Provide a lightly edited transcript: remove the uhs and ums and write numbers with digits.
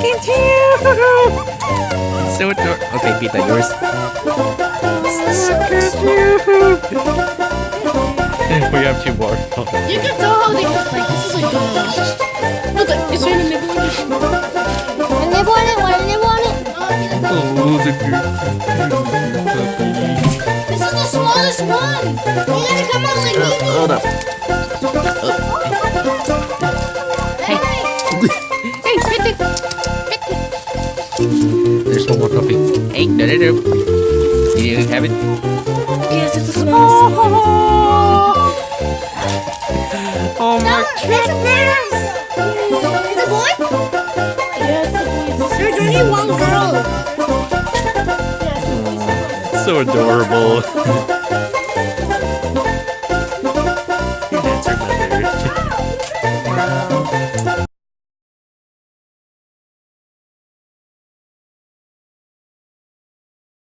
talking to you. So adorable. Okay, Pita, yours. Look at you. We have 2 more. You can tell how they look like. This is like look, it's trying to nibble on your Wanna nibble on it? Wanna nibble on it? Oh, the good puppy. This is the smallest one. You gotta come out like me. Hold up. Hey, spit it. There's one more puppy. Hey, no. You have it? Yes, it's the smallest one. Oh my That's a bear. It's a boy? Yes, There's only one girl. So adorable. That's her mother.